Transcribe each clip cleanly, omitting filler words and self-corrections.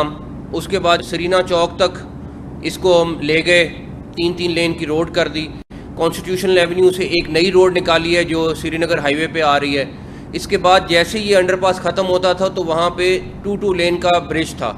کام. اس کے بعد سرینا چوک تک اس کو ہم لے گئے, 3 لین کی روڈ کر دی. کانسٹیٹیوشنل ایونیو سے ایک نئی روڈ نکالی ہے جو سری نگر ہائی وے پہ آ رہی ہے. اس کے بعد جیسے یہ انڈر پاس ختم ہوتا تھا تو وہاں پہ 2 لین کا برج تھا.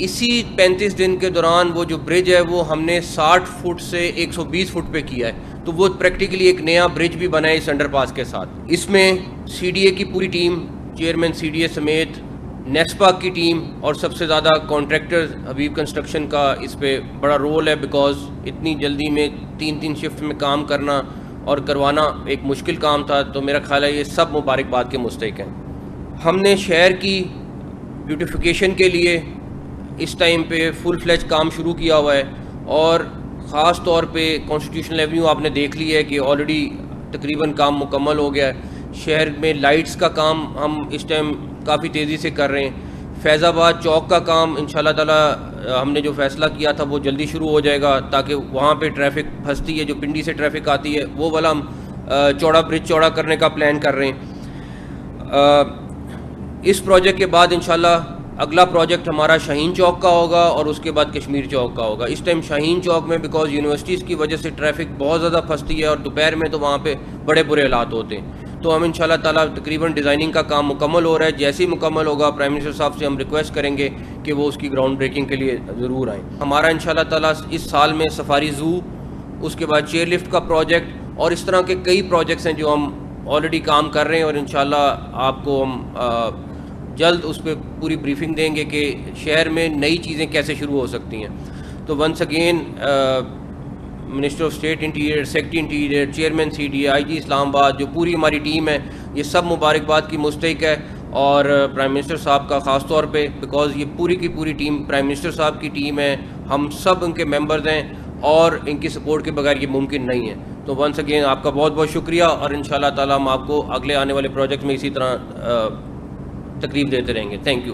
اسی 35 دن کے دوران وہ جو برج ہے وہ ہم نے 60 فٹ سے 120 فٹ پہ کیا ہے. تو وہ پریکٹیکلی ایک نیا برج بھی بنا ہے اس انڈر پاس کے ساتھ. اس میں سی ڈی اے کی پوری team, chairman C D A سمیت, نیسپا کی ٹیم اور سب سے زیادہ کانٹریکٹر حبیب کنسٹرکشن کا اس پہ بڑا رول ہے, بیکاز اتنی جلدی میں 3 شفٹ میں کام کرنا اور کروانا ایک مشکل کام تھا. تو میرا خیال ہے یہ سب مبارکباد کے مستحق ہیں. ہم نے شہر کی بیوٹیفیکیشن کے لیے اس ٹائم پہ فل فلیج کام شروع کیا ہوا ہے, اور خاص طور پہ کانسٹیٹیوشنل ایونیو آپ نے دیکھ لی ہے کہ آلریڈی تقریباً کام مکمل ہو گیا ہے. شہر میں لائٹس کا کام ہم اس ٹائم کافی تیزی سے کر رہے ہیں. فیض آباد چوک کا کام انشاءاللہ تعالی ہم نے جو فیصلہ کیا تھا وہ جلدی شروع ہو جائے گا, تاکہ وہاں پہ ٹریفک پھنستی ہے, جو پنڈی سے ٹریفک آتی ہے, وہ والا ہم چوڑا برج چوڑا کرنے کا پلان کر رہے ہیں. اس پروجیکٹ کے بعد انشاءاللہ اگلا پروجیکٹ ہمارا شاہین چوک کا ہوگا اور اس کے بعد کشمیر چوک کا ہوگا. اس ٹائم شاہین چوک میں بیکاز یونیورسٹیز کی وجہ سے ٹریفک بہت زیادہ پھنستی ہے اور دوپہر میں تو وہاں پہ بڑے برے حالات ہوتے ہیں. تو ہم انشاءاللہ تعالیٰ تقریباً ڈیزائننگ کا کام مکمل ہو رہا ہے. جیسے ہی مکمل ہوگا پرائم منسٹر صاحب سے ہم ریکویسٹ کریں گے کہ وہ اس کی گراؤنڈ بریکنگ کے لیے ضرور آئیں. ہمارا انشاءاللہ تعالیٰ اس سال میں سفاری زو, اس کے بعد چیئر لفٹ کا پروجیکٹ اور اس طرح کے کئی پروجیکٹس ہیں جو ہم آلریڈی کام کر رہے ہیں, اور انشاءاللہ آپ کو ہم جلد اس پہ پوری بریفنگ دیں گے کہ شہر میں نئی چیزیں کیسے شروع ہو سکتی ہیں. تو once again minister of state interior, secretary interior, chairman C D A, I G Islamabad, جو پوری ہماری ٹیم ہے, یہ سب مبارکباد کی مستحق ہے. اور پرائم منسٹر صاحب کا خاص طور پہ, بیکاز یہ پوری کی پوری ٹیم پرائم منسٹر صاحب کی ٹیم ہے, ہم سب ان کے ممبرز ہیں, اور ان کی سپورٹ کے بغیر یہ ممکن نہیں ہے. تو ونس اگین آپ کا بہت بہت شکریہ, اور انشاءاللہ تعالیٰ ہم آپ کو اگلے آنے والے پروجیکٹ میں اسی طرح تقریب دیتے رہیں گے. Thank you.